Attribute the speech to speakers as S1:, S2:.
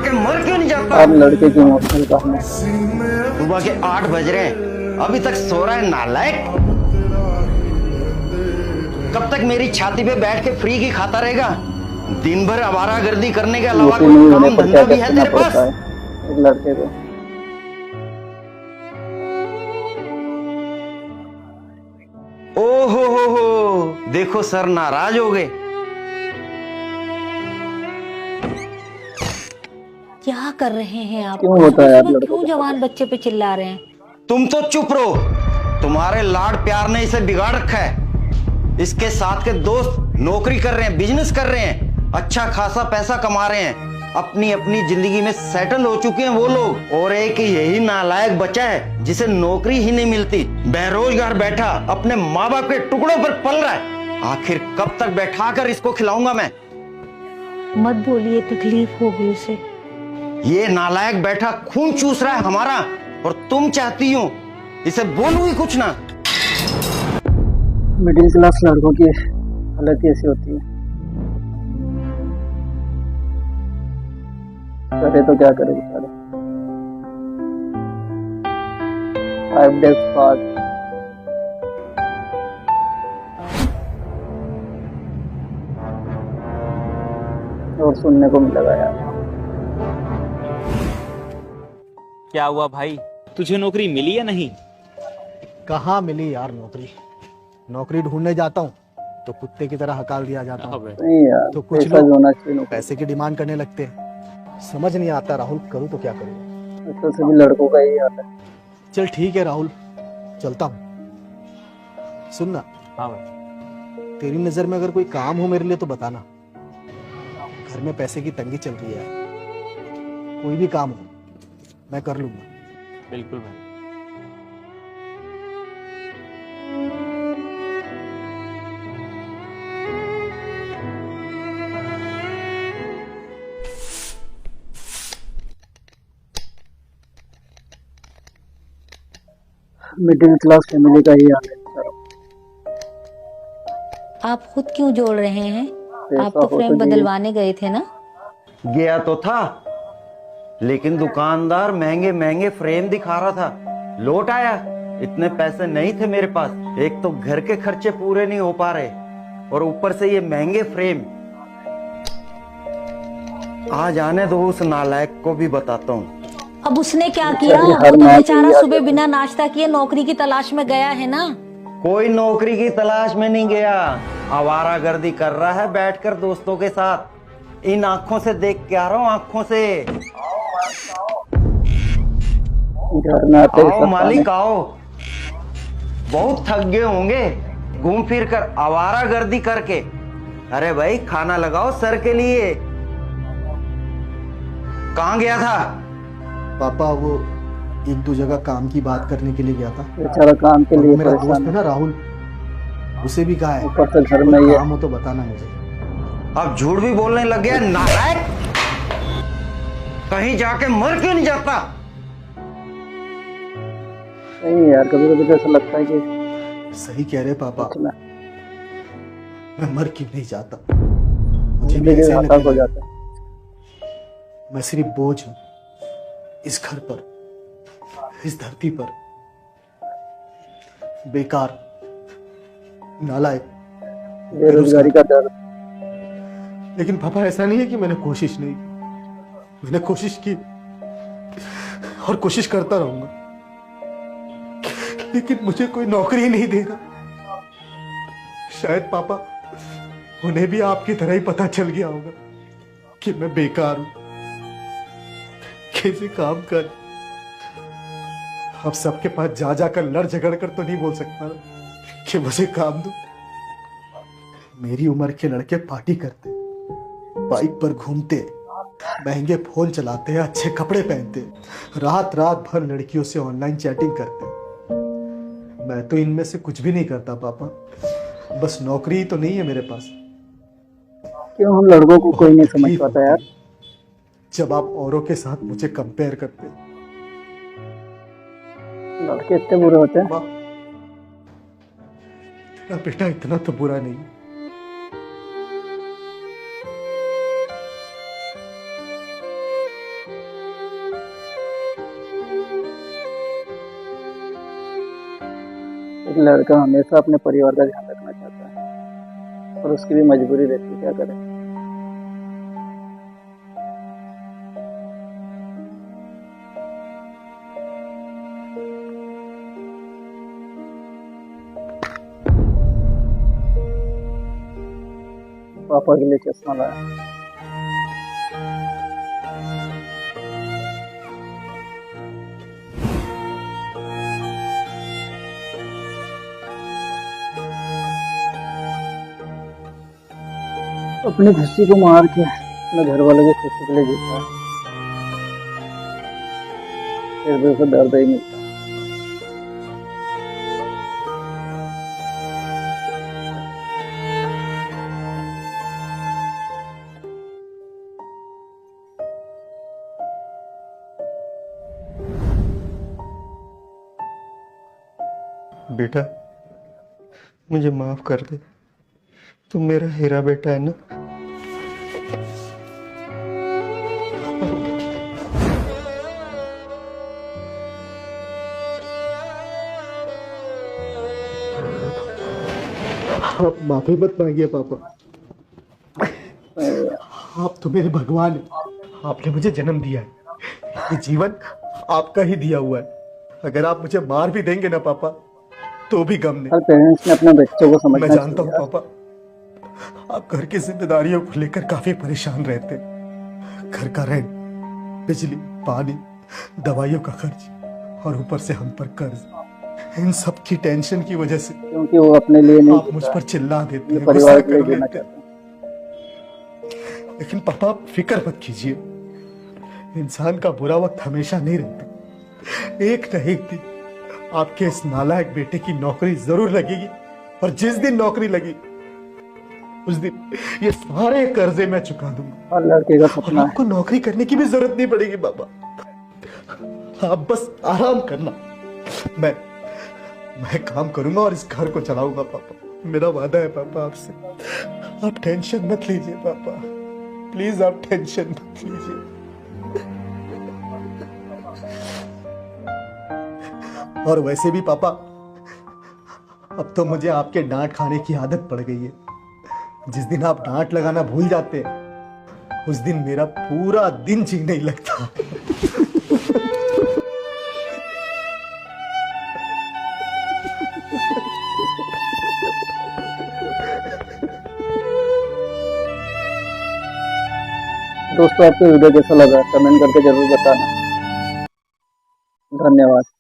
S1: जाके मर क्यों नहीं जाता?
S2: अब लड़के की इमोशनल कहानी।
S1: सुबह के 8 बज रहे हैं, अभी तक सो रहा है नालायक। कब तक मेरी छाती पे बैठ के फ्री की खाता रहेगा? दिन भर आवारागर्दी करने के अलावा
S2: नौकरी नहीं
S1: कोई
S2: होने
S1: काम
S2: पर क्या
S1: धंधा भी
S2: क्या
S1: है
S2: करना
S1: तेरे पास?
S2: पड़ता है एक लड़के को।
S1: ओहो, देखो सर नाराज हो गए।
S3: क्या कर रहे हैं आप?
S2: क्यों होता है आप
S3: सुबह
S2: लड़कों
S3: क्यों
S2: के साथ?
S3: जवान बच्चे पे चिल्ला रहे हैं?
S1: तुम तो चुप रहो, तुम्हारे लाड प्यार ने इसे बिगाड़ रखा है। इसके साथ के दोस्त नौकरी कर रहे हैं, बिजनेस कर रहे हैं, अच्छा खासा पैसा कमा रहे हैं, अपनी अपनी जिंदगी में सेटल हो चुके हैं वो लोग, और एक यही नालायक बचा है जिसे नौकरी ही नहीं मिलती, बेरोजगार बैठा अपने माँ बाप के टुकड़ों पर पल रहा है। आखिर कब तक बैठा कर इसको खिलाऊंगा मैं?
S3: मत बोलिए, तकलीफ होगी उसे।
S1: ये नालायक बैठा खून चूस रहा है हमारा, और तुम चाहती हो इसे बोलूं ही कुछ ना।
S2: मिडिल क्लास लड़कों की हालत ऐसी होती है। करे तो क्या करे बेचारे। 5 days बाद और सुनने को मिलेगा यार।
S4: क्या हुआ भाई, तुझे नौकरी मिली या नहीं?
S5: कहाँ मिली यार नौकरी। नौकरी ढूंढने जाता हूँ तो कुत्ते की तरह हकाल दिया जाता हूँ।
S2: नहीं यार,
S5: तो कुछ
S2: पैसा भी
S5: लोग
S2: होना चाहिए नौकरी।
S5: पैसे की डिमांड करने लगते हैं। समझ नहीं आता राहुल, करूँ तो क्या करूँ।
S2: ऐसा सभी लड़कों का यही हाल है।
S5: चल ठीक है राहुल, चलता हूँ। सुनना,
S4: हाँ भाई।
S5: तेरी नजर में अगर कोई काम हो मेरे लिए तो बताना। घर में पैसे की तंगी चल रही है, कोई भी काम हो मैं कर लूंगा।
S4: बिल्कुल भाई।
S2: मिडिल क्लास फैमिली का ही हाल है बेचारा।
S3: आप खुद क्यों जोड़ रहे हैं? आप
S2: ऐसा
S3: तो
S2: हो
S3: फ्रेम
S2: तो
S3: बदलवाने गए थे ना?
S1: गया तो था, लेकिन दुकानदार महंगे महंगे फ्रेम दिखा रहा था। लौट आया, इतने पैसे नहीं थे मेरे पास। एक तो घर के खर्चे पूरे नहीं हो पा रहे, और ऊपर से ये महंगे फ्रेम। आज आने दो, उस नालायक को भी बताता हूँ।
S3: अब उसने क्या किया?
S2: हर
S3: वो तो
S2: माँ की
S3: बेचारा
S2: याद
S3: सुबह
S2: है।
S3: बिना नाश्ता किए नौकरी की तलाश में गया है ना।
S1: कोई नौकरी की तलाश में नहीं गया, आवारागर्दी कर रहा है बैठकर दोस्तों के साथ। इन आंखों से देख के आ रहा हूँ, आंखों से।
S2: घर में आते ही
S1: आओ
S2: सब
S1: मालिक आओ, बहुत थक गए होंगे घूम फिर कर, आवारागर्दी करके। अरे भाई खाना लगाओ सर के लिए। कहाँ गया था?
S5: पापा वो 1-2 जगह काम की बात करने के लिए गया था।
S2: बेचारा काम के
S5: और
S2: लिए
S5: वो मेरा दोस्त
S2: परेशान
S5: है
S2: है।
S5: ना राहुल, उसे भी कहा है
S2: ऊपर से घर में
S5: कोई
S2: ये
S5: काम हो तो बताना मुझे।
S1: अब झूठ भी बोलने लग गया नालायक। कहीं जाके मर क्यों नहीं जाता?
S2: नहीं यार, कभी कभी तो ऐसा लगता है कि
S5: सही कह रहे पापा,
S2: कुछ ना
S5: मैं मर क्यों नहीं जाता। मुझे भी
S2: जिंदगी
S5: ऐसे ही
S2: घातक
S5: लगने
S2: हो
S5: लगा।
S2: जाता है।
S5: मैं सिर्फ बोझ हूं इस घर पर, इस धरती पर। बेकार, नालायक,
S2: बेरोजगारी का दर्द।
S5: लेकिन पापा ऐसा नहीं है कि मैंने कोशिश नहीं की। मैंने कोशिश की और कोशिश करता रहूंगा, लेकिन मुझे कोई नौकरी नहीं देगा। शायद पापा उन्हें भी आपकी तरह ही पता चल गया होगा कि मैं बेकार हूं, कैसे काम कर। अब सबके पास जा जाकर लड़ झगड़ कर तो नहीं बोल सकता ना कि मुझे काम दो। मेरी उम्र के लड़के पार्टी करते, बाइक पर घूमते, महंगे फोन चलाते हैं, अच्छे कपड़े पहनते, रात रात भर लड़कियों से ऑनलाइन चैटिंग करते। मैं तो इनमें से कुछ भी नहीं करता पापा। बस नौकरी तो नहीं है मेरे पास।
S2: क्यों हम लड़कों को कोई नहीं समझ
S5: तकलीफ
S2: पाता
S5: होती
S2: यार।
S5: है जब आप औरों के साथ मुझे कंपेयर करते।
S2: लड़के इतने बुरे होते हैं।
S5: माँ, तेरा बेटा इतना तो बुरा नहीं।
S2: एक लड़का हमेशा अपने परिवार का ध्यान रखना चाहता है, और उसकी भी मजबूरी रहती है, क्या करे। पापा के लिए चश्मा लाया। अपनी खुशी को मार के अपने घर वालों की खुशी के लिए जीता है, फिर भी उसे दर्द ही मिलता है।
S5: बेटा, मुझे माफ कर दे, तुम मेरा हीरा बेटा है ना। आप माफी मत मांगिए पापा, आप तो मेरे भगवान हैं। आपने मुझे जन्म दिया है, ये जीवन आपका ही दिया हुआ है। अगर आप मुझे मार भी देंगे ना पापा, तो भी गम नहीं।
S2: हर पेरेंट्स ने अपने बच्चों को समझना
S5: मैं जानता हूँ
S2: चाहिए।
S5: पापा, आप घर की जिम्मेदारियों को लेकर काफी परेशान रहते हैं। घर का रेंट, बिजली, पानी, दवाइयों का खर्च और ऊपर से हम पर कर्ज, इन सब की टेंशन की वजह से
S2: क्योंकि वो अपने लिए नहीं
S5: आप मुझ पर चिल्ला देते हैं,
S2: परिवार
S5: गुस्सा
S2: के लिए
S5: कर
S2: जीना
S5: लेते हैं।
S2: चाहते हैं।
S5: लेकिन पापा, आप फिक्र मत कीजिए, इंसान का बुरा वक्त हमेशा नहीं रहता। एक न एक दिन आपके इस नालायक बेटे की नौकरी जरूर लगेगी, और जिस दिन नौकरी लगी उस दिन ये सारे कर्जे मैं चुका दूंगा।
S2: हर लड़के का
S5: और
S2: सपना है।
S5: आपको नौकरी करने की भी जरूरत नहीं पड़ेगी पापा, आप बस आराम करना। मैं काम करूंगा और इस घर को चलाऊंगा पापा, मेरा वादा है पापा आपसे। आप टेंशन मत लीजिए पापा, प्लीज आप टेंशन मत लीजिए। और वैसे भी पापा, अब तो मुझे आपके डांट खाने की आदत पड़ गई है। जिस दिन आप डांट लगाना भूल जाते हैं, उस दिन मेरा पूरा दिन जी नहीं लगता।
S2: दोस्तों, आपको वीडियो कैसा लगा कमेंट करके जरूर बताना। धन्यवाद।